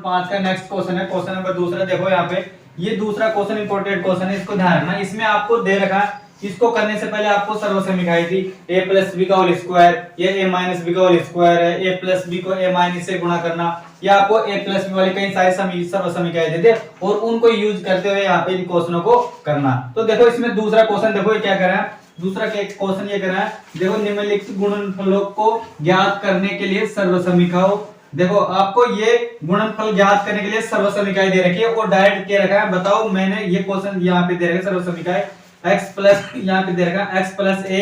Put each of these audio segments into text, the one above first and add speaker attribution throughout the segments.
Speaker 1: 5 का next question है, question number दूसरा। देखो यहाँ पे ये दूसरा क्वेश्चन इंपॉर्टेंट क्वेश्चन है, इसको ध्यान रखना। इसमें आपको दे रखा है, इसको करने से पहले आपको सर्वसमीकाएं थी a प्लस बी का होल स्क्वायर, ये a माइनस बी का होल स्क्वायर है, a प्लस बी को a माइनस से गुणा करना, या आपको a प्लस बी वाली कई सारी सर्वसमीकाएं देते और उनको यूज करते हुए यहाँ पे इन क्वेश्चनों को करना। तो देखो इसमें दूसरा क्वेश्चन देखो ये क्या कर रहा है, दूसरा क्वेश्चन ये कर रहा है, देखो निम्नलिखित गुणनफलों को ज्ञात करने के लिए सर्वसमीकाओं, देखो आपको ये गुणनफल ज्ञात करने के लिए सर्वसमीकाएं दे रखी है और डायरेक्ट क्या रखा है, बताओ। मैंने ये क्वेश्चन यहाँ पे दे रखा है सर्वसमीकाएं x प्लस यहाँ पे दे रखा है x प्लस a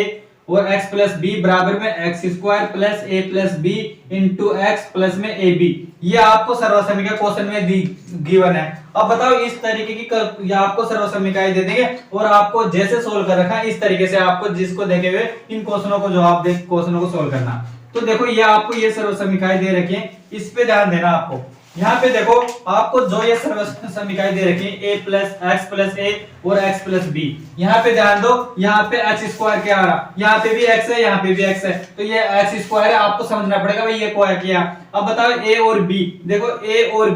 Speaker 1: और x प्लस बी बराबर में X square plus a plus B into X plus में ए बी। ये आपको सर्वसमीका क्वेश्चन में दी गिवन है। अब बताओ इस तरीके की आपको सर्वसमीकाएं दे देंगे और आपको जैसे सोल्व कर रखा है इस तरीके से आपको जिसको देखे हुए इन क्वेश्चनों को जवाब दे क्वेश्चनों को सोल्व करना। तो देखो ये आपको ये सर्वसमीकाएं दे रखी है, इस पे ध्यान देना आपको। यहाँ पे देखो आपको जो ये सर्वसमीकाएं दे रखी है a प्लस एक्स प्लस ए और x प्लस बी, यहाँ पे ध्यान दो, यहाँ पे एक्स स्क्वायर क्या आ रहा, यहाँ पे भी x है यहाँ पे भी x है, तो ये एक्स स्क्वायर है, आपको समझना पड़ेगा भाई ये क्या किया। अब बताओ a और b, देखो a और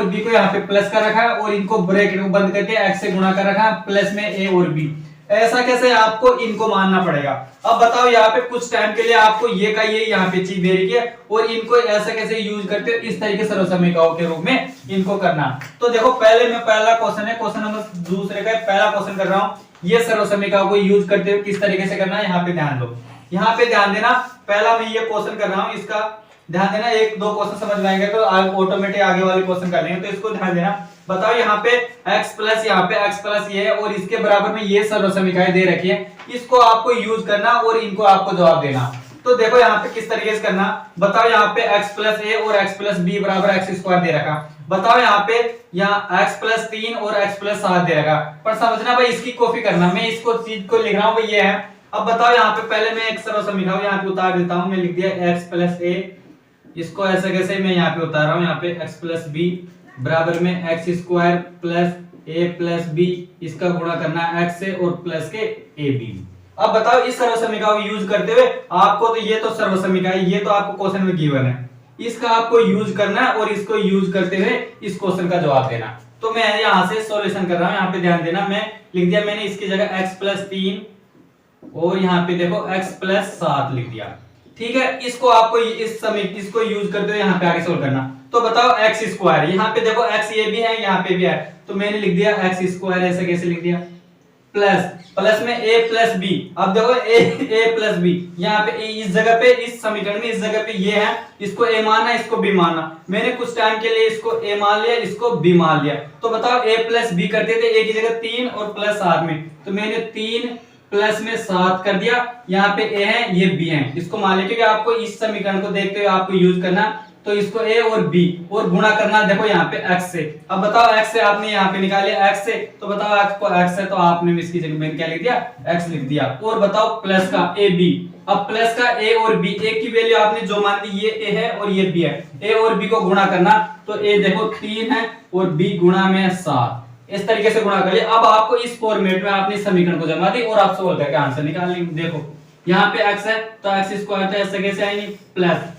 Speaker 1: b को यहाँ पे प्लस कर रखा है और इनको ब्रैकेट को बंद करके x से गुणा कर रखा है प्लस में a और b। ऐसा कैसे, आपको इनको मानना पड़ेगा। अब बताओ यहाँ पे कुछ टाइम के लिए आपको ये का ये यहाँ पे चीज दे रही है और इनको ऐसा कैसे यूज करते हो, इस तरीके से सर्वसमीकाओं के रूप में इनको करना। तो देखो पहले मैं पहला क्वेश्चन है, क्वेश्चन नंबर दूसरे का पहला क्वेश्चन कर रहा हूँ, ये सर्वसमीकाओं को यूज करते हुए किस तरीके से करना है यहाँ पे ध्यान दो। यहाँ पे ध्यान देना, पहला मैं ये क्वेश्चन कर रहा हूँ, इसका ध्यान देना, एक दो क्वेश्चन समझ में आएंगे तो ऑटोमेटिक आगे वाले क्वेश्चन कर लेंगे, तो इसको ध्यान देना। बताओ यहाँ पे x प्लस यहाँ पे x प्लस ये है और इसके बराबर में ये सर्वसमीकाएं दे रखी है, इसको आपको यूज करना और इनको आपको जवाब देना। तो देखो यहाँ पे किस तरीके से करना, बताओ यहाँ पे x प्लस ए और x प्लस बी बराबर एक्स स्क्वायर दे रखा, बताओ यहाँ पे यहाँ x प्लस 3 और x प्लस 7 दे रखा, पर समझना भाई इसकी कॉपी करना, मैं इसको चीज को लिख रहा हूँ ये है। अब बताओ यहाँ पे पहले मैं एक सर्वसमीकाओं यहाँ पे उतार देता हूँ, मैं लिख दिया x प्लस ए, इसको ऐसे कैसे मैं यहाँ पे उतार रहा हूँ, यहाँ पे x प्लस बी बराबर में एक्स स्क्वायर प्लस ए प्लस बी, इसका गुणा करना है x से और प्लस के ए बी। अब बताओ इस सर्वसमीका को यूज करते हुए आपको, तो ये तो सर्वसमीका है, ये तो आपको क्वेश्चन में गिवन है, इसका आपको यूज करना है और इसको यूज करते हुए इस क्वेश्चन का जवाब देना। तो मैं यहाँ से सॉल्यूशन कर रहा हूँ, यहाँ पे ध्यान देना, मैं लिख दिया मैंने इसकी जगह x प्लस 3 और यहाँ पे देखो x प्लस 7 लिख दिया, ठीक है। इसको आपको इसको यूज करते हुए यहाँ पे आगे सोल्व करना। तो बताओ एक्स स्क्वायर, यहाँ पे देखो एक्स ये भी है यहाँ पे भी है, तो मैंने लिख दिया एक्स स्क्वायर, ऐसे कैसे लिख दिया, प्लस में a प्लस बी। अब देखो a प्लस बी, यहाँ पे इस जगह पे इस समीकरण में इस जगह पे ये है, इसको a मानना इसको b मानना, मैंने कुछ टाइम के लिए इसको a मान लिया इसको b मान लिया। तो बताओ a प्लस बी करते थे, a की जगह 3 और प्लस 7 में, तो मैंने 3 प्लस में 7 कर दिया, यहाँ पे a है ये b है, इसको मान लिया, क्योंकि आपको इस समीकरण को देखते हुए आपको यूज करना, तो इसको a और b और गुणा करना देखो यहाँ पे x से। अब बताओ x से आपने यहाँ पे निकाले x से, तो बताओ आपको x है तो आपने इसकी जगह में क्या लिख दिया, x लिख दिया। और बताओ प्लस का a b, अब प्लस का a और b, a की वैल्यू आपने जो मान ली ये a है और ये b है, a और b को गुणा करना, तो a देखो 3 है और b गुणा में 7, इस तरीके से गुणा कर लिया। अब आपको इस फॉर्मेट में आपने समीकरण को जमा दी और आप सोल्व करके आंसर निकाल लेंगे। देखो यहाँ पे x है तो एक्स स्क्वायर, तो ऐसे कैसे आएंगे, प्लस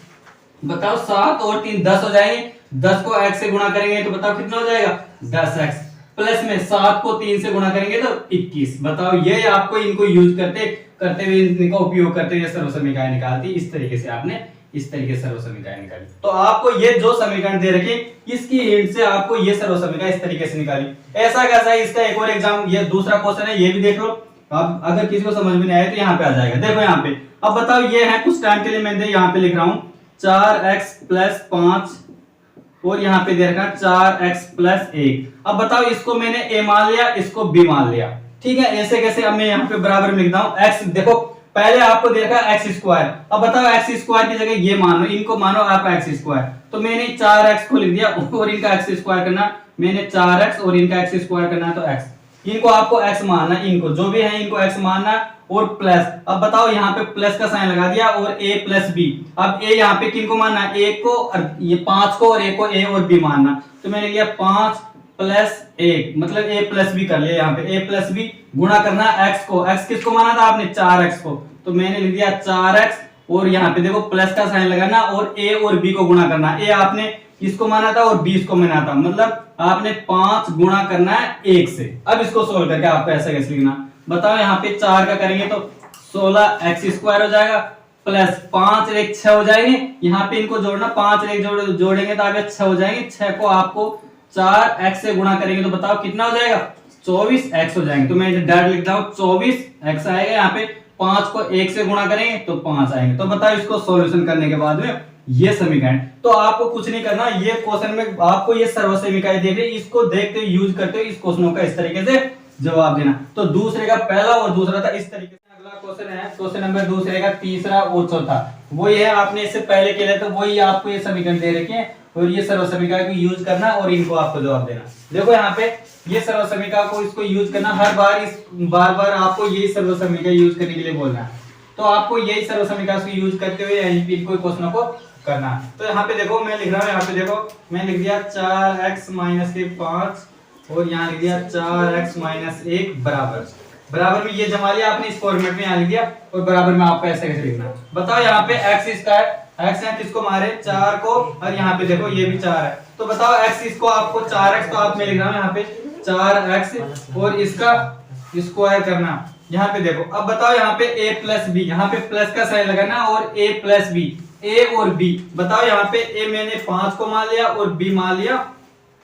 Speaker 1: बताओ 7 और 3 10 हो जाएंगे, 10 को x से गुणा करेंगे तो बताओ कितना हो जाएगा 10x, प्लस में 7 को 3 से गुणा करेंगे तो 21। बताओ ये आपको इनको यूज करते हुए इनका उपयोग करते हुए सर्वसमीकाएं निकालती, इस तरीके से आपने इस तरीके से सर्वसमीकाएं निकाली। तो आपको ये जो समीकरण दे रखी इसकी हिंट से आपको ये सर्वसमीका इस तरीके से निकाली। ऐसा कैसा है, इसका एक और एग्जाम, ये दूसरा क्वेश्चन है, ये भी देख लो। अब अगर किसी को समझ में नहीं आया तो यहाँ पे आ जाएगा। देखो यहाँ पे, अब बताओ ये है, कुछ टाइम के लिए मैं यहाँ पे लिख रहा हूँ 4x प्लस 5 और यहाँ पे दे रखा 4x प्लस 1। अब बताओ इसको मैंने a मान लिया इसको b मान लिया, ठीक है। ऐसे कैसे, अब मैं यहाँ पे बराबर में लिखता हूँ x, देखो पहले आपको दे रखा एक्स स्क्वायर, अब बताओ एक्स स्क्वायर की जगह ये मानो, इनको मानो आप एक्स स्क्वायर, तो मैंने 4x को लिख दिया और इनका एक्स स्क्वायर करना, मैंने 4x और इनका एक्स स्क्वायर करना है तो x, इनको आपको x मानना, इनको जो भी है इनको x मानना और प्लस। अब बताओ यहाँ पे प्लस का साइन लगा दिया और a प्लस b, अब a यहाँ पे किनको मानना है, a को, ये 5 को और a को a और b मानना, तो मैंने लिया 5 प्लस 1 मतलब a प्लस b कर लिया, यहाँ पे a प्लस b गुणा करना x को, x किसको माना था आपने 4x को, तो मैंने लिख दिया 4x और यहाँ पे देखो प्लस का साइन लगाना और a और b को गुणा करना, a आपने इसको माना था और 20 को माना था, मतलब आपने 5 गुणा करना है 1 से। अब इसको सोल्व करके आपको ऐसा कैसे लिखना, बताओ यहाँ पे 4 का करेंगे तो 16x² हो जाएगा, प्लस 5 और 1 6 हो जाएंगे, यहाँ पे इनको जोड़ना, 5 और 1 जोड़ेंगे तो आगे 6 हो जाएंगे, 6 को आपको 4x से गुणा करेंगे तो बताओ कितना हो जाएगा, 24x हो जाएंगे। तो मैं डायरेक्ट लिखता हूँ 24x आएगा, यहाँ पे 5 को 1 से गुणा करेंगे तो 5 आएंगे। तो बताओ इसको सॉल्यूशन करने के बाद में ये समीकरण, तो आपको कुछ नहीं करना, ये क्वेश्चन में आपको ये सर्वसमीकरण देख रहे, इसको देखते हुए यूज करते हुए इस क्वेश्चनों का इस तरीके से जवाब देना। तो दूसरे का पहला और दूसरा था इस तरीके से। अगला क्वेश्चन है क्वेश्चन नंबर दूसरे का तीसरा और चौथा, वही है आपने इससे पहले के लिए, तो वही आपको ये समीकरण दे रखे हैं और ये सर्वसमीकरण को यूज करना और इनको आपको जवाब देना। देखो यहाँ पे ये सर्वसमीकरण को इसको यूज करना, हर बार बार बार आपको यही सर्वसमीकरण यूज करने के लिए बोलना है, तो आपको यही सर्वसमीकरण को यूज करते हुए इनको क्वेश्चनों को करना। तो यहाँ पे देखो मैं लिख रहा हूँ, यहाँ पे देखो मैं लिख दिया 4x माइनस के 5 और यहाँ लिख दिया 4x माइनस 1 बराबर में ये जमा लिया आपने इस फॉर्मेट में यहाँ लिख दिया, और बराबर में आपको ऐसे कैसे लिखना, बताओ यहाँ पे x x है किसको मारे 4 को, और यहाँ पे देखो ये भी 4 है, तो बताओ x इसको आपको 4x, तो आप मैं लिख रहा हूँ यहाँ पे 4x और इसका स्क्वायर करना। यहाँ पे देखो अब बताओ यहाँ पे a प्लस बी, यहाँ पे प्लस का साइन लगाना और a प्लस बी, a और b, बताओ यहाँ पे a मैंने 5 को मान लिया और b मान लिया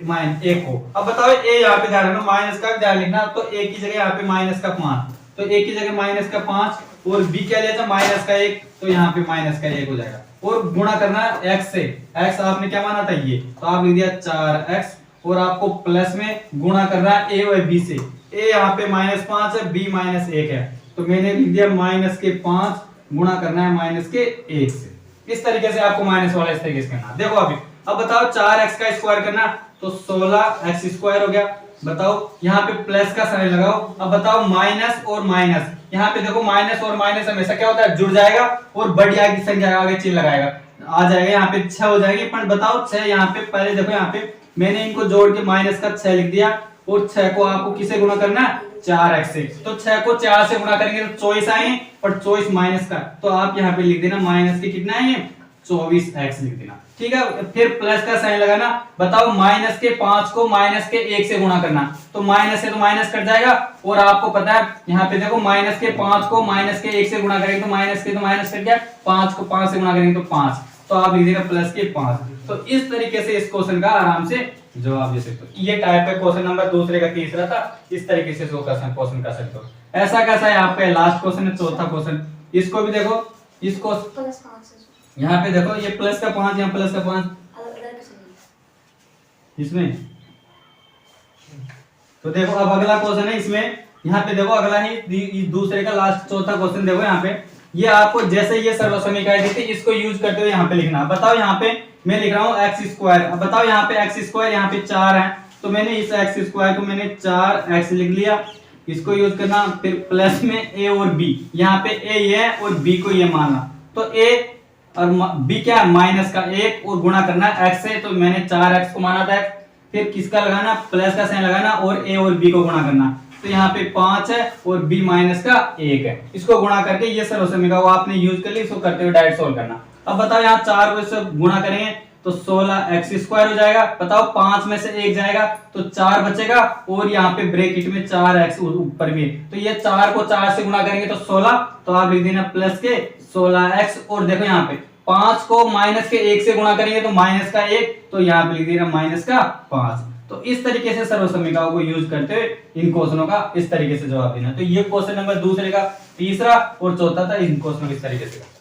Speaker 1: -1 को। अब बताओ a यहाँ पे ध्यान रखना, माइनस का ध्यान लिखना, तो a की जगह यहाँ पे माइनस का 5, तो a की जगह माइनस का 5 और b क्या लिया था माइनस का 1, तो यहाँ पे माइनस का 1 हो जाएगा, और गुणा करना x से, x आपने क्या माना था ये, तो आप लिख दिया 4x, और आपको प्लस में गुणा करना है a और b से, a यहाँ पे -5 है, b -1 है, तो मैंने लिख दिया -5 गुणा करना है -1 से। इस तरीके से आपको माइनस वाला इस तरीके से करना। देखो अभी अब बताओ 4x का स्क्वायर करना, तो 16x² हो गया, बताओ यहाँ पे प्लस का साइन लगाओ, अब बताओ माइनस और माइनस, यहाँ पे देखो माइनस और माइनस हमेशा क्या होता है जुड़ जाएगा, और बड़ी आगे संख्या आगे चिन्ह लगाएगा, आ जाएगा यहाँ पे 6 हो जाएगी, पर बताओ 6 यहाँ पे पहले देखो यहाँ पे मैंने इनको जोड़ के माइनस का 6 लिख दिया, और 6 को आपको किसे गुणा करना है 4x से, तो 6 को 4 से गुणा करेंगे तो 24 आएंगे, और 24 माइनस का, तो आप यहाँ पे लिख देना माइनस के कितना आएंगे 24x लिख देना, ठीक है। फिर प्लस का साइन लगाना, बताओ माइनस के 5 को माइनस के 1 से गुणा करना, तो माइनस से तो माइनस कट जाएगा, और आपको पता है यहाँ पे देखो माइनस के 5 को माइनस के 1 से गुणा करेंगे तो माइनस के तो माइनस कट गया, 5 को 5 से गुणा करेंगे तो 5, तो आप लिख देगा प्लस के 5। तो इस तरीके से इस क्वेश्चन का आराम से जवाब दे सकते हो। ये टाइप का क्वेश्चन नंबर दूसरे का तीसरा था, इस तरीके से क्वेश्चन कर सकते हो। ऐसा कैसा है आपका लास्ट क्वेश्चन है चौथा क्वेश्चन, इसको भी देखो, इसको यहाँ पे देखो ये प्लस का 5, यहाँ प्लस का 5 इसमें, तो देखो अब अगला क्वेश्चन है इसमें, यहाँ पे देखो अगला ही दूसरे का लास्ट चौथा क्वेश्चन देखो, यहाँ पे ये आपको जैसे ये सर्वसमीकरण दी थी इसको यूज करते हुए यहाँ पे लिखना। बताओ यहाँ पे मैं लिख रहा हूँ x², अब बताओ यहाँ पे x², यहाँ पे 4 है, तो मैंने इस x² को मैंने 4x लिख लिया, इसको यूज करना, फिर प्लस में a और b, यहाँ पे a ये है और b को ये मानना, तो a और b क्या है माइनस का 1, और गुणा करना x से, तो मैंने 4x को माना था, फिर किसका लगाना प्लस का साइन लगाना और a और b को गुणा करना, तो यहाँ पे 5 है और b माइनस का 1 है, इसको गुणा करके ये सर्वसमीकरण आपने यूज कर ली, इसको करते हुए डायरेक्ट सोल्व करना। अब बताओ यहाँ 4 को इससे गुणा करेंगे तो 16x² हो जाएगा, बताओ 5 में से 1 जाएगा तो 4 बचेगा, और यहाँ पे ब्रैकेट में 4x ऊपर भी, तो ये 4 को 4 से गुणा करेंगे तो 16, तो आप लिख देना प्लस के 16x, और देखो यहाँ पे 5 को माइनस के 1 से गुणा करेंगे तो माइनस का 1, तो यहाँ पे लिख देना माइनस का 5। तो इस तरीके से सर्वसमीकरणों को यूज करते हुए इन क्वेश्चनों का इस तरीके से जवाब देना। तो ये क्वेश्चन नंबर दूसरे का तीसरा और चौथा था, इन क्वेश्चनों को इस तरीके से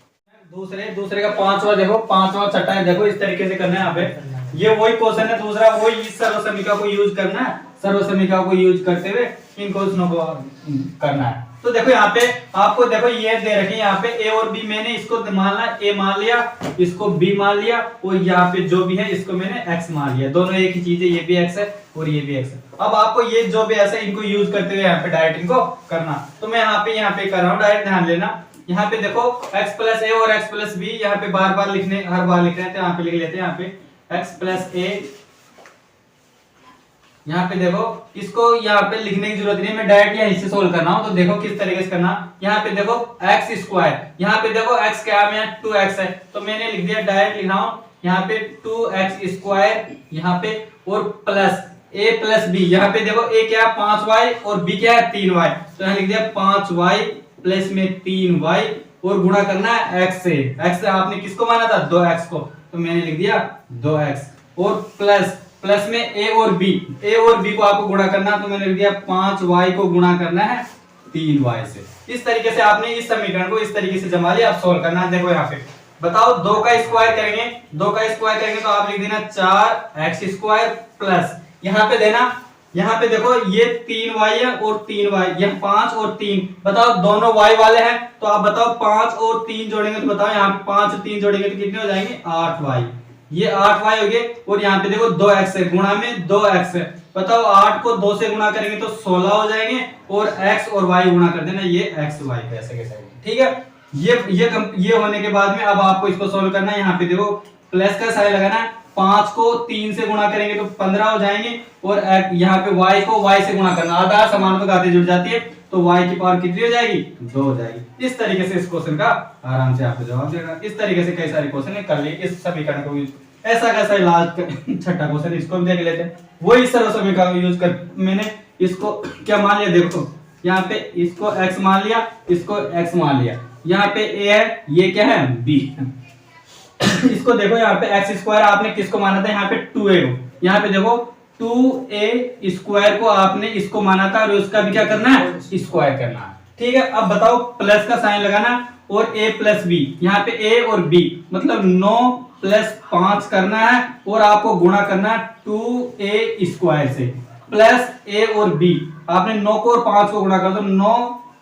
Speaker 1: दूसरे का पांचवा देखो, पांचवा छठा है, देखो इस तरीके से करना है। यहाँ पे ये वही क्वेश्चन है दूसरा, वही इस सर्वसमीकरण को यूज करना है, सर्वसमीकरण को यूज करते हुए इन क्वेश्चनों को करना है। तो देखो यहाँ पे आपको देखो ये दे रखे हैं, यहाँ पे a और b, मैंने इसको मानना a मान लिया, इसको b मान लिया, और यहाँ पे जो भी है इसको मैंने x मान लिया, दोनों एक ही चीज है, ये भी x है और ये भी x है। अब आपको ये जो भी ऐसा इनको यूज करते हुए यहाँ पे डायरेक्ट इनको करना, तो मैं यहाँ पे कर रहा हूँ, डायरेक्ट ध्यान लेना। यहाँ पे देखो x प्लस a और x प्लस b, यहाँ पे बार बार लिखने हर बार लिख रहे हैं, तो यहाँ पे लिख लेते हैं, यहाँ पे x प्लस a, यहाँ पे देखो इसको यहाँ पे लिखने की जरूरत नहीं, मैं डायरेक्ट यहीं से सोल्व करना हूं। तो देखो किस तरीके से करना, यहाँ पे देखो x², यहाँ पे देखो x क्या है 2x है, तो मैंने लिख दिया डायरेक्ट लिख रहा हूँ यहाँ पे 2x², यहाँ पे और प्लस a प्लस बी, यहाँ पे देखो a क्या है 5y और b क्या है 3y, तो यहाँ लिख दिया 5y प्लस में 3y और गुणा करना है x से। x से आपने किसको माना था 2x को, तो मैंने लिख दिया 2x और प्लस में a और b को आपको गुणा करना, तो मैंने लिख दिया 5y को गुणा करना है 3y से। इस तरीके से आपने इस समीकरण को इस तरीके से जमा लिया। आप सोल्व करना है। देखो यहाँ पे बताओ 2 का स्क्वायर करेंगे तो आप लिख देना 4x² प्लस यहाँ पे देना, यहाँ पे देखो ये 3y है और 3y, ये 5 और 3, बताओ दोनों y वाले हैं, तो आप बताओ 5 और 3 जोड़ेंगे तो बताओ यहाँ पे 5 और 3 जोड़ेंगे तो कितने हो जाएंगे 8y, ये 8y हो गए। और यहाँ पे देखो 2x है, गुणा में 2x है, बताओ 8 को 2 से गुणा करेंगे तो 16 हो जाएंगे और x और y गुणा कर देना, ये xy कैसे कैसे। ठीक है, ये होने के बाद में अब आपको इसको सोल्व करना है। यहाँ पे देखो प्लस का साइन लगाना है, 5 को 3 से गुणा करेंगे तो 15 हो जाएंगे और यहाँ पे y को y से गुणा करना, आधा समान तो घातें जुड़ जाती है, तो y की पावर कितनी हो जाएगी 2 हो जाएगी। इस तरीके से इस क्वेश्चन का आराम से आपको जवाब देगा। इस तरीके से कई सारे क्वेश्चन कर लिए इस समीकरण को यूज। ऐसा कैसा लास्ट छठा क्वेश्चन इसको भी देख लेते हैं। वही सर्व समीकरण को यूज कर मैंने इसको क्या मान लिया, देखो यहाँ पे इसको x मान लिया, इसको x मान लिया, यहाँ पे a है, ये क्या है b। इसको देखो यहाँ पे x² आपने किसको माना था, यहाँ पे 2a को, यहाँ पे देखो 2a² को आपने इसको माना था और उसका भी क्या करना है स्क्वायर करना है। ठीक है, अब बताओ प्लस का साइन लगाना और a प्लस b, यहाँ पे a और b मतलब 9 प्लस 5 करना है और आपको गुणा करना है 2a² से, प्लस a और b, आपने 9 को और 5 को गुणा कर दो, 9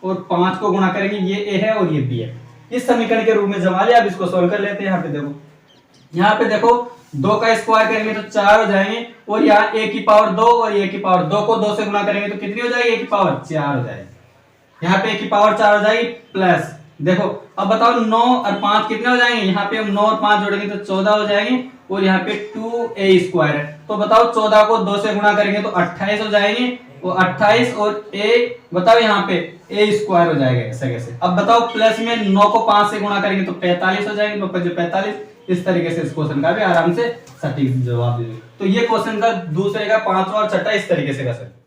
Speaker 1: और 5 को गुणा करेंगे, ये a है और ये b है। इस समीकरण के रूप में जमा लिया। अब इसको सोल्व कर लेते हैं। यहाँ पे देखो 2 का स्क्वायर करेंगे तो 4 हो जाएंगे और यहाँ a की पावर 2 और a की पावर 2 को 2 से गुणा करेंगे तो कितनी हो जाएगी a की पावर 4 हो जाएगी। यहाँ पे a की पावर 4 हो जाएगी प्लस, देखो अब बताओ 9 और 5 कितने हो जाएंगे, यहाँ पे हम 9 और 5 जोड़ेंगे तो 14 हो जाएंगे और यहाँ पे 2a² है, तो बताओ 14 को 2 से गुणा करेंगे तो 28 हो जाएंगे और 28 और a बताओ यहाँ पे a² हो जाएगा ऐसे कैसे। अब बताओ प्लस में 9 को 5 से गुणा करेंगे तो 45 हो जाएंगे, तो 45। इस तरीके से इस क्वेश्चन का भी आराम से सटीक जवाब दे। तो ये क्वेश्चन का दूसरे का पांचवा और छठा इस तरीके से कर सकते।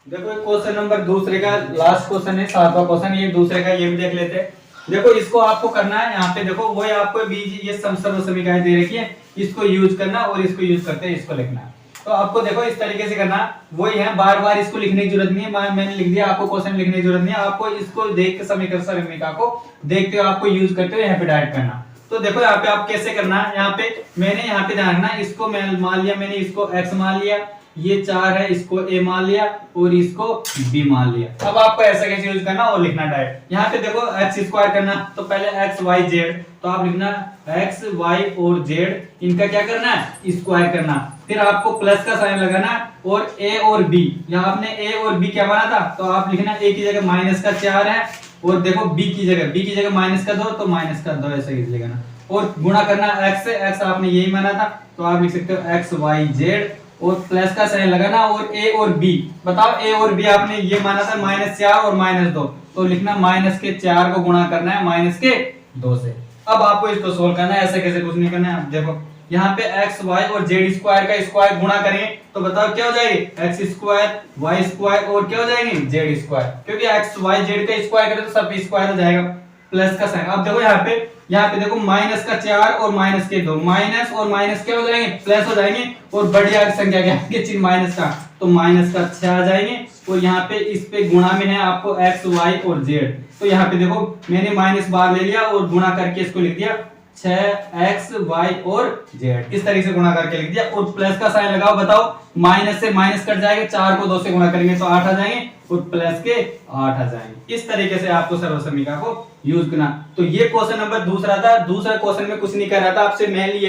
Speaker 1: देखो क्वेश्चन नंबर दूसरे का लास्ट क्वेश्चन है, सातवां क्वेश्चन, ये दूसरे का ये भी देख लेते हैं। देखो इसको आपको करना है, यहाँ पे देखो वो आपको बीज ये सर्व समीकरण दे रखी है, इसको यूज करना और इसको यूज करते हैं इसको लिखना है। तो आपको देखो इस तरीके से करना, वही है, बार बार इसको लिखने की जरूरत नहीं है, मैंने लिख दिया, आपको क्वेश्चन लिखने की जरूरत नहीं है, आपको इसको देख के समीकरण समीकरण को देखते हुए आपको यूज करते हुए यहाँ पे डायरेक्ट करना। तो देखो यहाँ पे आप कैसे करना है, यहाँ पे मैंने यहाँ पे ध्यान रखना, इसको मैं मान लिया, मैंने इसको x मान लिया, ये 4 है, इसको a मान लिया और इसको b मान लिया। अब आपको ऐसा कैसे यूज करना और लिखना डायरेक्ट। यहाँ पे देखो x² करना, तो पहले x y z, तो आप लिखना x y और z, इनका क्या करना है स्क्वायर करना, फिर आपको प्लस का साइन लगाना और a और b, यहाँ आपने a और b क्या माना था, तो आप लिखना a की जगह -4 है और देखो b की जगह -2, तो -2 ऐसे लिख लेना और गुणा करना x से, x आपने यही माना था, तो आप लिख सकते हो x y z और प्लस का साइन लगाना और a और b, बताओ a और b आपने ये माना था -4 और -2, तो लिखना -4 को गुणा करना है -2 से। अब आपको इसको सोल्व करना है, ऐसे कैसे कुछ नहीं करना है। देखो यहाँ पे x y और z² का स्क्वायर गुणा करेंगे तो बताओ क्या हो जाएगी x² y² और क्या हो जाएंगे z², क्योंकि x y z का स्क्वायर करें तो सब स्क्वायर हो जाएगा, प्लस का साइन। अब देखो यहाँ पे देखो -4 और -2, माइनस और माइनस क्या हो जाएंगे प्लस हो जाएंगे और बढ़िया संख्या के चिन्ह माइनस का, तो -6 आ जाएंगे और यहाँ पे इस पे गुणा में है आपको x y और z, तो यहाँ पे देखो मैंने माइनस बार ले लिया और गुणा करके इसको लिख दिया 6x y और z, इस तरीके से गुणा करके लिख दिया और प्लस का साइन लगाओ, बताओ माइनस से माइनस कट जाएगा, 4 को 2 से गुणा करेंगे तो 8 आ जाएंगे और प्लस के 8 आ जाएंगे। इस तरीके से आपको सर्व समीकरण को यूज करना। तो ये क्वेश्चन नंबर दूसरा था। दूसरा क्वेश्चन में कुछ नहीं कर रहा था आपसे, मेनली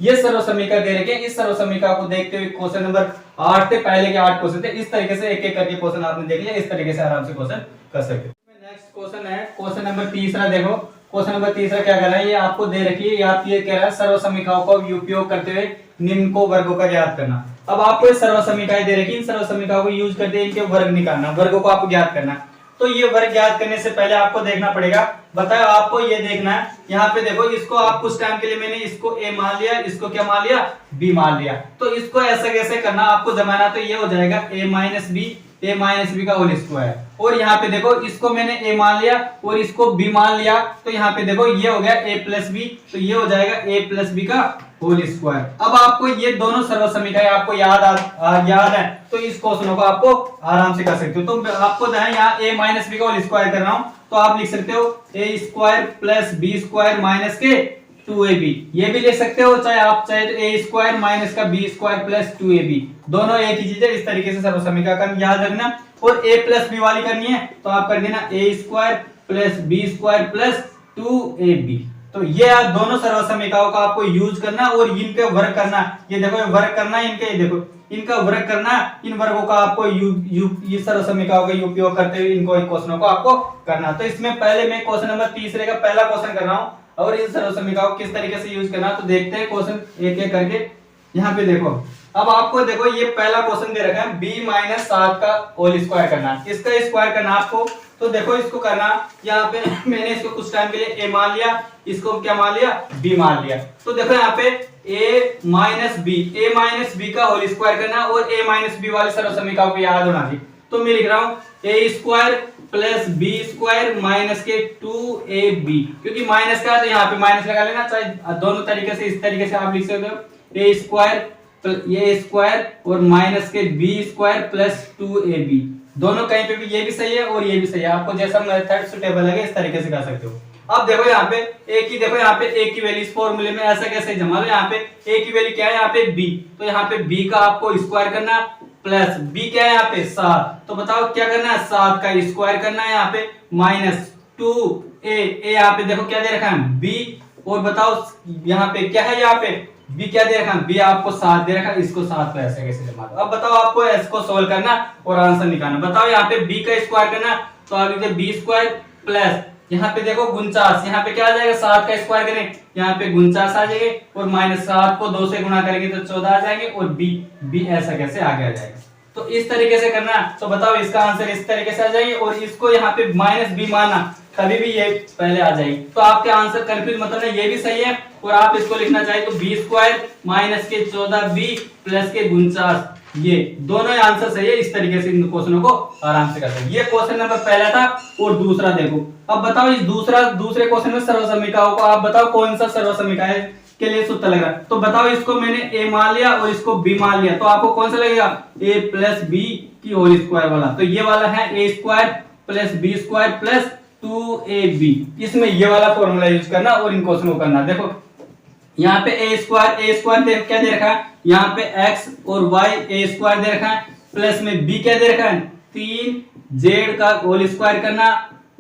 Speaker 1: ये सर्व समीकरण दे रखे हैं। इस सर्व समीकरण को देखते हुए क्वेश्चन नंबर 8 थे, पहले के 8 क्वेश्चन थे, इस तरीके से एक एक करके क्वेश्चन आपने देख लिया, इस तरीके से आराम से क्वेश्चन कर सकते हैं। नेक्स्ट क्वेश्चन है क्वेश्चन नंबर तीसरा। देखो क्वेश्चन नंबर तीसरा क्या कर रहा है, ये आपको दे रखी है, आप ये कह रहा है सर्व समीकरणों का उपयोग करते हुए निम्न को वर्गों का ज्ञात करना। अब आपको ये सर्व समीकरण दे रखी है, इन सर्व समीकरणों को यूज करते हैं इनके वर्ग निकालना, वर्गों को आपको ज्ञात करना। तो ये वर्ग ज्ञात करने से पहले आपको देखना पड़ेगा, बताओ आपको ये देखना है, यहाँ पे देखो इसको आप कुछ टाइम के लिए मैंने इसको a मान लिया, इसको क्या मान लिया, b मान लिया। तो इसको ऐसे कैसे करना आपको जमाना, तो ये हो जाएगा a माइनस बी का होल स्क्वायर। और यहाँ पे देखो इसको मैंने a मान लिया और इसको b मान लिया, तो यहाँ पे देखो ये हो गया a प्लस बी, तो ये हो जाएगा a प्लस बी का होल स्क्वायर। अब आपको ये दोनों सर्व समीकरण आपको याद है, तो इस क्वेश्चन को आपको आराम से कर सकते हो। तो आपको यहाँ a माइनस बी का होल स्क्वायर कर रहा हूँ, तो आप लिख सकते हो a square plus B square minus के 2ab, ये भी लिख सकते हो, चाहे आप चाहे तो a स्क्वायर माइनस का b स्क्वायर प्लस 2ab, दोनों एक ही चीज है। इस तरीके से सर्व समीकरण याद रखना। और a प्लस बी वाली करनी है तो आप कर देना a square plus B square plus 2ab। तो ये दोनों सर्व समीकरणों का आपको यूज करना और इनके वर्ग करना। ये देखो वर्ग करना इनके, देखो इनका वर्ग करना, इन वर्गों का आपको ये सर्व समीकरणों का उपयोग करते हुए इनको क्वेश्चनों को आपको करना। तो इसमें पहले मैं क्वेश्चन नंबर तीसरे का पहला क्वेश्चन कर रहा हूँ और इन सर्व समीकरणों को किस तरीके से यूज करना, तो देखते हैं क्वेश्चन एक एक करके। यहाँ पे देखो, अब आपको देखो ये पहला क्वेश्चन दे रखा है b माइनस 7 का होल स्क्वायर करना, इसका स्क्वायर करना आपको। तो देखो इसको करना, यहाँ पे मैंने इसको कुछ टाइम के लिए a मान लिया, इसको क्या मान लिया, b मान लिया। तो देखो यहाँ पे a माइनस b का होल स्क्वायर करना और a माइनस b वाले सर्व समीकरणों को याद होना चाहिए। तो मैं लिख रहा हूँ a square plus B square minus के 2ab, क्योंकि माइनस का है तो यहाँ पे माइनस लगा लेना, चाहे दोनों तरीके से, इस तरीके से आप लिख सकते हो a स्क्वायर ये स्क्वायर और माइनस के बी स्क्वायर प्लस 2ab, दोनों कहीं पे भी ये भी सही है और ये भी सही है, आपको जैसा मेथड सुटेबल लगे इस तरीके से कर सकते हो। अब देखो यहाँ पे a की, देखो यहाँ पे a की वैल्यू इस फॉर्मूले में ऐसा कैसे जमा लो, यहाँ पे a की वैल्यू क्या है, यहाँ पे b, तो यहाँ पे b का आपको स्क्वायर करना प्लस b क्या है यहाँ पे 7, तो बताओ क्या करना है, 7 का स्क्वायर करना है, यहाँ पे माइनस 2a, यहाँ पे देखो क्या दे रखा है b, और बताओ यहाँ पे क्या है, यहाँ पे b क्या दे रखा है, b आपको 7 दे रखा है, इसको 7 पे ऐसे कैसे जमा दो। अब बताओ आपको इसको सोल्व करना और आंसर निकालना। बताओ यहाँ पे b का स्क्वायर करना, तो आप लिखते b स्क्वायर प्लस यहाँ पे देखो 49, यहाँ पे क्या आ जाएगा, 7 का स्क्वायर करें यहाँ पे 49 आ जाएंगे और माइनस 7 को 2 से गुणा करेंगे तो 14 आ जाएंगे और b ऐसा कैसे आगे आ जाएगा। तो इस तरीके से करना, तो बताओ इसका आंसर इस तरीके से आ जाएगी और इसको यहाँ पे माइनस b माना कभी भी ये पहले आ जाएगी, तो आपके आंसर कंफ्यूज मतलब है, ये भी सही है। और आप इसको लिखना चाहे तो b स्क्वायर माइनस के 14b प्लस के 49, ये दोनों आंसर सही है। इस तरीके से इन क्वेश्चनों को आराम से करते हैं। ये क्वेश्चन नंबर पहला था और दूसरा देखो। अब बताओ इस दूसरे क्वेश्चन में सर्व समीकरणों को आप बताओ कौन सा सर्व समीकरण के लिए सूत्र लग रहा है। तो बताओ इसको मैंने a मान लिया और इसको b मान लिया, तो आपको कौन सा लगेगा, a प्लस b की होल स्क्वायर वाला। तो ये वाला है a square plus b square plus 2ab, इसमें ये वाला फॉर्मूला यूज करना और इन क्वेश्चन को करना। देखो यहाँ पे a स्क्वायर क्या दे रखा है, यहाँ पे x और y a स्क्वायर दे रखा है, प्लस में b क्या दे रखा है 3z का होल स्क्वायर करना,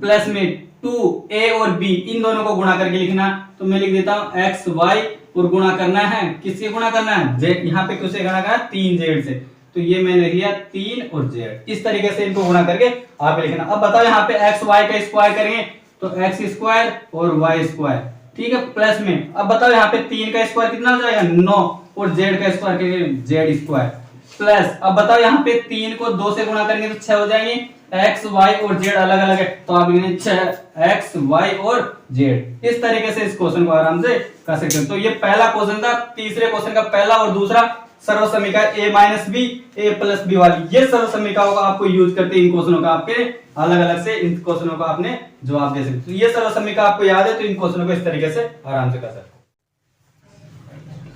Speaker 1: प्लस में 2a और b इन दोनों को गुणा करके लिखना। तो मैं लिख देता हूँ x y और गुणा करना है, किससे गुणा करना है, z, यहाँ पे किससे गुणा करना है 3z से, तो ये मैंने लिख लिया 3 और z। इस तरीके से इनको गुणा करके आप लिखना। अब बताओ यहाँ पे x y का स्क्वायर करेंगे तो x स्क्वायर और y स्क्वायर, ठीक है, प्लस में अब बताओ यहाँ पे 3 का स्क्वायर कितना हो जाएगा 9 और z का स्क्वायर करेंगे z स्क्वायर, प्लस अब बताओ यहाँ पे 3 को 2 से गुणा करेंगे तो 6 हो जाएंगे, x y और z अलग अलग है तो आप लिखेंगे 6x y और z। इस तरीके से इस क्वेश्चन को आराम से कर सकते हैं। तो ये पहला क्वेश्चन था, तीसरे क्वेश्चन का पहला और दूसरा सर्व समीकरण a minus B a plus B वाली, ये सर्व समीकरणों का आपको यूज करते इन क्वेश्चनों का आपके अलग अलग से इन क्वेश्चनों का आपने जवाब दे सकते। तो ये सर्व समीकरण आपको याद है तो इन क्वेश्चनों को इस तरीके से आराम से कर सकते।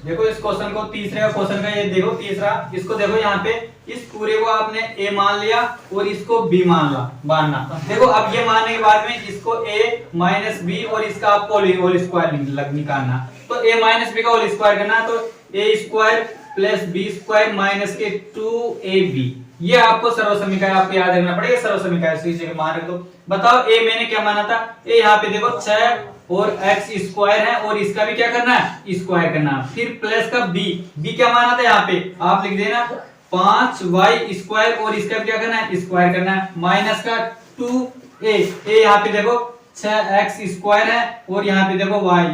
Speaker 1: देखो इस क्वेश्चन को, तीसरे का क्वेश्चन का ये देखो तीसरा, इसको देखो यहाँ पे इस पूरे को आपने a मान लिया और इसको b मानना। देखो अब ये मानने के बाद में इसको a माइनस बी और इसका आपको होल स्क्वायर निकालना। तो a माइनस बी का होल स्क्वायर करना, तो a square plus B square minus के 2ab, ये आपको सर्व समीकरण आपको याद रखना पड़ेगा। सर्व समीकरण इसी जगह मान रख दो। बताओ a मैंने क्या माना था, a यहाँ पे देखो 6 और x स्क्वायर है और इसका भी क्या करना है स्क्वायर करना, फिर प्लस का b क्या माना था यहाँ पे आप लिख देना 5y स्क्वायर और इसका भी क्या करना है स्क्वायर करना है, माइनस का 2a यहाँ पे देखो 6x स्क्वायर है और यहाँ पे देखो y,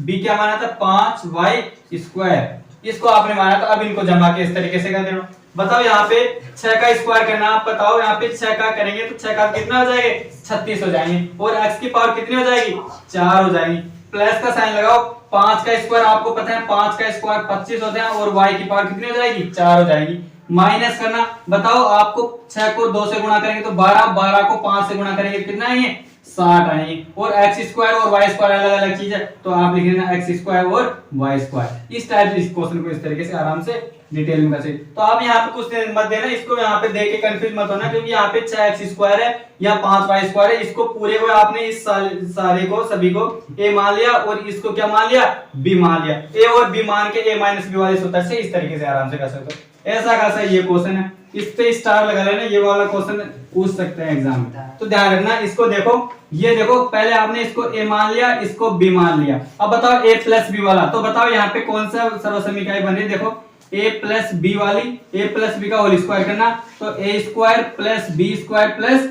Speaker 1: b क्या माना था 5y स्क्वायर, इसको आपने माना था। अब इनको जमा के इस तरीके से कर देना। बताओ यहाँ पे 6 का स्क्वायर करना, आप बताओ यहाँ पे 6 का करेंगे तो 6 का कितना हो जाएगा 36 हो जाएंगे, और x की पावर कितनी हो जाएगी 4 हो जाएगी। प्लस का साइन लगाओ, 5 का स्क्वायर आपको पता है 5 का स्क्वायर 25 होता है, और y की पावर कितनी हो जाएगी 4 हो जाएगी। माइनस करना, बताओ आपको 6 को 2 से गुणा करेंगे तो 12, 12 को 5 से गुणा करेंगे कितना आएंगे 60 आएंगे, और x स्क्वायर और y स्क्वायर अलग अलग चीज है तो आप लिख लेना x स्क्वायर और y स्क्वायर। इस टाइप इस क्वेश्चन को इस तरीके से आराम से डिटेल में कैसे, तो आप यहाँ पे कुछ मत देना, इसको यहाँ पे देख के कंफ्यूज मत होना, क्योंकि यहाँ पे 6x स्क्वायर है या 5y स्क्वायर है, इसको पूरे को आपने इस सारे को सभी को a मान लिया और इसको क्या मान लिया b मान लिया, a और b मान के a माइनस b वाले सूत्र से इस तरीके से आराम से कर सकते हो। ऐसा कैसा ये क्वेश्चन है, इस पे स्टार लगा लेना, ये वाला क्वेश्चन पूछ सकते हैं एग्जाम में, तो ध्यान रखना। इसको देखो, ये देखो पहले आपने इसको a मान लिया, इसको b मान लिया, अब बताओ a प्लस b वाला, तो बताओ यहाँ पे कौन सा सर्वसमीकरण बन रही है, देखो a प्लस b वाली, a प्लस b का होल स्क्वायर करना, तो a square plus b square plus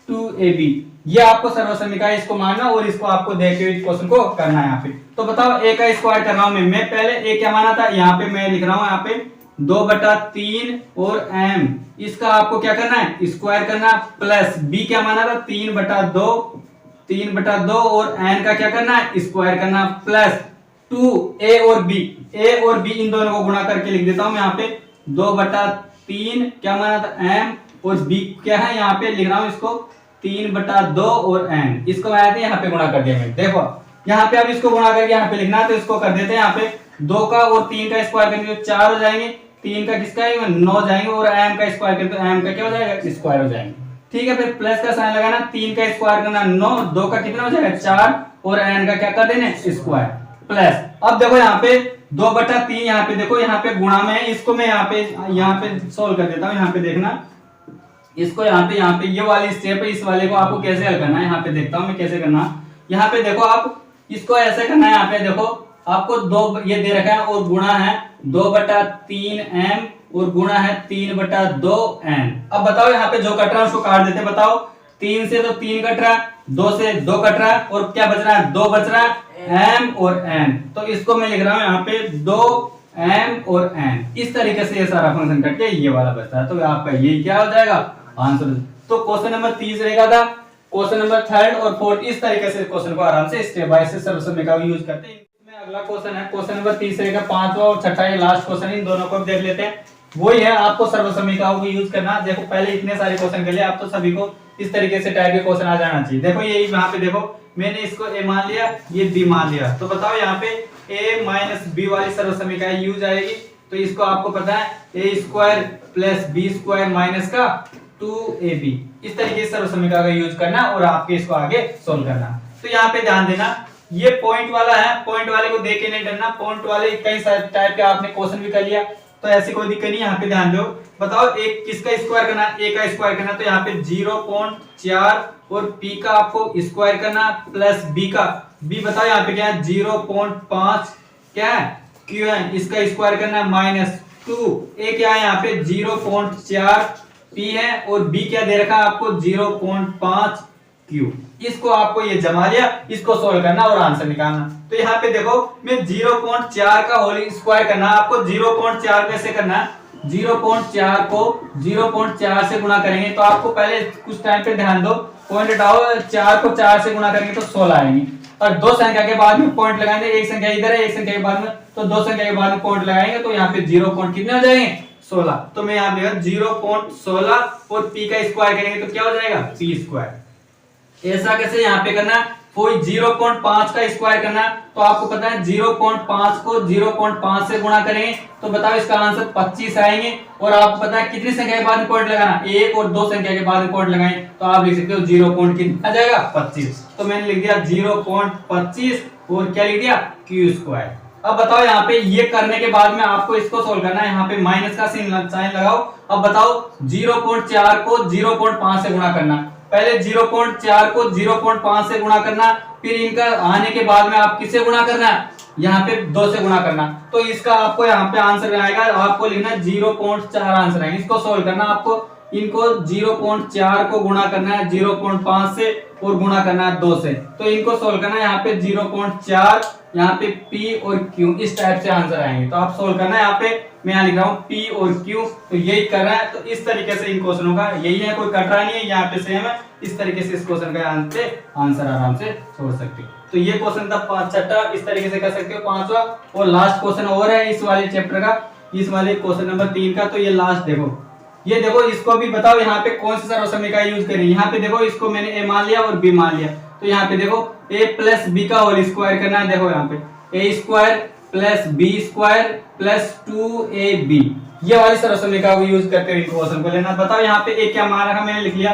Speaker 1: 2ab, ये आपको सर्वसमीकरण इसको मानना और इसको आपको देख के क्वेश्चन को करना है यहाँ पे। तो बताओ a का स्क्वायर कर रहा हूं मैं पहले a क्या माना था, यहाँ पे मैं लिख रहा हूँ यहाँ पे 2/3 और m, इसका आपको क्या करना है स्क्वायर करना, प्लस b क्या माना था 3/2 और n का क्या करना है स्क्वायर करना, प्लस 2 a और b इन दोनों को गुणा करके लिख देता हूं मैं यहाँ पे 2/3 क्या माना था m और b क्या है यहाँ पे लिख रहा हूं इसको 3/2 और n, इसको मैं यहाँ पे गुणा कर दिया मैं। देखो यहाँ पे अब इसको गुणा करके यहाँ पे लिखना है तो इसको कर देते हैं, यहाँ पे 2 का और 3 का स्क्वायर करेंगे तो 4 हो जाएंगे, 3 का किसका है 9 जाएंगे, और m का स्क्वायर करेंगे तो m का क्या हो जाएगा स्क्वायर हो जाएंगे। ठीक है, फिर प्लस का साइन लगाना, 3 का स्क्वायर करना 9, 2 का कितना हो जाएगा 4 और n का क्या कर देना स्क्वायर, प्लस अब देखो यहाँ पे 2/3 यहाँ पे देखो यहाँ पे गुणा में है, इसको मैं यहाँ पे सोल्व कर देता हूँ। यहाँ पे देखना, इसको यहाँ पे ये वाली स्टेप है, इस वाले को आपको कैसे हल करना है यहाँ पे देखता हूँ मैं कैसे करना। यहाँ पे देखो आप इसको ऐसे करना है, यहाँ पे देखो आपको 2 ये दे रखा है और गुणा है 2/3m और गुणा है 3/2n। अब बताओ यहाँ पे जो कट रहा है उसको काट देते, बताओ 3 से तो 3 कट रहा है, 2 से 2 कट रहा है, और क्या बच रहा है 2 बच रहा है m और n, तो इसको मैं लिख रहा हूँ यहाँ पे 2m और n। इस तरीके से ये सारा फंक्शन कट के ये वाला बचता है, तो आपका ये क्या हो जाएगा आंसर। तो क्वेश्चन नंबर 30 रहेगा था, क्वेश्चन नंबर 3 और 4 इस तरीके से क्वेश्चन को आराम से स्टेप बाय स्टेप सर्वसमीकरण यूज करते हैं। इसमें अगला क्वेश्चन है क्वेश्चन नंबर 30 रहेगा, 5वां और 6वां ये लास्ट क्वेश्चन, इन दोनों को देख लेते हैं। वही है आपको सर्वसमीकरणों को यूज करना। देखो पहले इतने सारे क्वेश्चन के लिए आप तो सभी को इस तरीके से टाइप के क्वेश्चन आ जाना चाहिए। देखो ये यहाँ पे देखो मैंने इसको a मान लिया, ये b मान लिया, तो बताओ यहाँ पे a माइनस b वाली सर्वसमीकरण यूज आएगी, तो इसको आपको पता है a square plus b square minus का 2ab, इस तरीके से सर्वसमीकरण का यूज करना और आपके इसको आगे सोल्व करना। तो यहाँ पे ध्यान देना, ये पॉइंट वाला है, पॉइंट वाले को देख के नहीं डरना, पॉइंट वाले कई सारे टाइप के आपने क्वेश्चन भी कर लिया तो ऐसी कोई दिक्कत नहीं। यहाँ पे ध्यान दो, बताओ एक किसका स्क्वायर करना है, a का स्क्वायर करना, तो यहाँ पे 0.4 और p का आपको स्क्वायर करना प्लस b का, b बताओ यहाँ पे क्या है 0.5 क्या है q है, इसका स्क्वायर करना है -2, a क्या है यहाँ पे 0.4 p है और b क्या दे रखा है आपको 0.5 q, इसको आपको ये जमा लिया, इसको सोल्व करना और आंसर निकालना। तो यहाँ पे देखो मैं 0.4 का होल स्क्वायर करना, आपको 0.4 कैसे करना है, 0.4 को 0.4 से गुणा करेंगे तो आपको पहले कुछ टाइम पे ध्यान दो, पॉइंट हटाओ, 4 को 4 से गुणा करेंगे तो 16 आएंगे, और 2 संख्या के बाद में पॉइंट लगाएंगे, एक संख्या इधर है एक संख्या के बाद में, तो 2 संख्या के बाद में पॉइंट लगाएंगे तो यहाँ पे 0 पॉइंट कितने हो जाएंगे 16, तो मैं यहाँ पे 0.16 और p का स्क्वायर करेंगे तो क्या हो जाएगा p स्क्वायर। ऐसा कैसे यहाँ पे करना, कोई 0.5 का स्क्वायर करना, तो आपको पता है 0.5 को 0.5 से गुणा करेंगे तो बताओ इसका आंसर 25 आएंगे, और आपको पता है कितनी संख्या के बाद में पॉइंट लगाना, 1 और 2 संख्या के बाद में पॉइंट लगाएं तो आप लिख सकते हो 0 पॉइंट कितना आ जाएगा 25, तो मैंने लिख दिया 0.25 और क्या लिख दिया q स्क्वायर। अब बताओ यहाँ पे ये करने के बाद में आपको इसको सोल्व करना है, यहाँ पे माइनस का साइन लगाओ। अब बताओ 0.4 को 0.5 से गुणा करना, पहले 0.4 को 0.5 से गुणा करना, फिर इनका आने के बाद में आप किससे गुणा करना है, यहाँ पे 2 से गुणा करना, तो इसका आपको यहाँ पे आंसर आएगा, आपको लिखना 0.4 आंसर आएगा। इसको सोल्व करना, आपको इनको 0.4 को गुणा करना है 0.5 से और गुणा करना है 2 से। तो इनको सोल्व करना है, यहाँ पे 0.4, यहाँ पे P और Q, इस टाइप से आंसर आएंगे। तो आप सोल्व करना है, यहाँ पे मैं यहाँ लिख रहा हूँ P और Q, तो यही कर रहा है। तो इस तरीके से इन क्वेश्चनों का यही है, कोई कट रहा नहीं है, यहाँ पे सेम है। इस तरीके से इस क्वेश्चन का आंसर आराम से छोड़ सकते हो। तो ये क्वेश्चन था छठा, इस तरीके से कर सकते हो। पांचवा और लास्ट क्वेश्चन और है इस वाले चैप्टर का, इस वाले क्वेश्चन नंबर 3 का। तो ये लास्ट देखो, ये देखो, इसको भी बताओ यहाँ पे कौन सी सर्वसम्मिका यूज करें। यहाँ पे देखो, इसको मैंने ए मान लिया और बी मान लिया। तो यहाँ पे देखो a प्लस बी का होल स्क्वायर करना है। देखो यहाँ पे a square plus B square plus 2ab, ये वाली सर्वसम्मिका को यूज करते हुए क्वेश्चन को लेना। बताओ यहाँ पे a क्या मान रखा, मैंने लिख लिया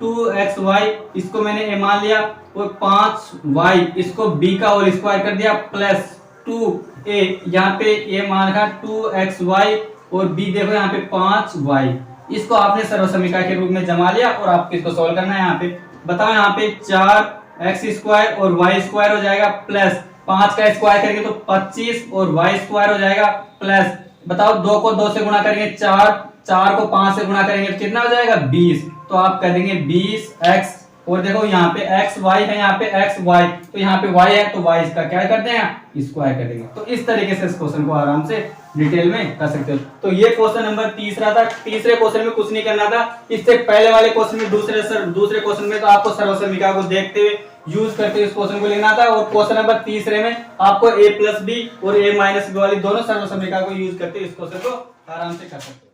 Speaker 1: 2xy, इसको मैंने a मान लिया, और 5y, इसको b का होल स्क्वायर कर दिया, प्लस 2a, यहाँ पे a मान रखा 2xy और b देखो यहाँ पे 5y। इसको आपने सर्वसम्मिका के रूप में जमा लिया और आपको इसको सॉल्व करना है। यहाँ पे बताओ, यहाँ पे 4x स्क्वायर और y स्क्वायर हो जाएगा, प्लस 5 का स्क्वायर करेंगे तो 25 और y स्क्वायर हो जाएगा, प्लस बताओ 2 को 2 से गुणा करेंगे 4, 4 को 5 से गुणा करेंगे तो कितना हो जाएगा 20। तो आप कह देंगे 20x, और देखो यहाँ पे x y है, यहाँ पे x y, तो यहाँ पे y है तो y इसका क्या कर देंगे, स्क्वायर कर देंगे। तो इस तरीके से इस क्वेश्चन को आराम से डिटेल में कर सकते हो। तो ये क्वेश्चन नंबर तीसरा था। तीसरे क्वेश्चन में कुछ नहीं करना था, इससे पहले वाले क्वेश्चन में दूसरे क्वेश्चन में तो आपको सर्वसम्मिका को देखते हुए यूज करते हुए इस क्वेश्चन को लेना था, और क्वेश्चन नंबर तीसरे में आपको a प्लस बी और a माइनस बी वाली दोनों सर्वसम्मिका को यूज करते हुए इस क्वेश्चन को आराम से कर सकते हो।